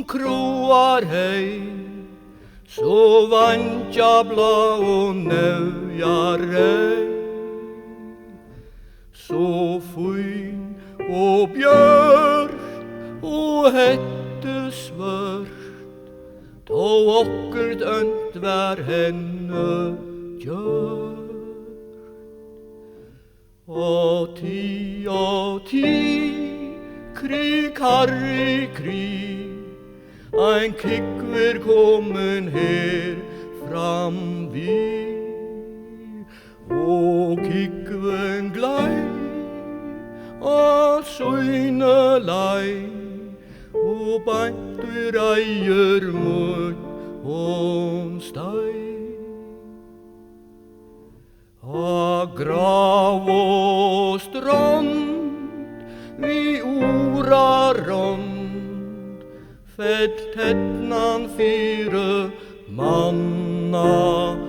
kroar hei, så vantja blå og nøja rei. Så fyn og bjørt og hette svørt, då okkert ønt vær henne gjørt. Og ti, krig, harry krig, ein kikver kommen her fram vi. Og kikven glei, og søyne lei, og beint du reier mot om stei. A grav og strand, vi ora rond, fett tettnan fire manna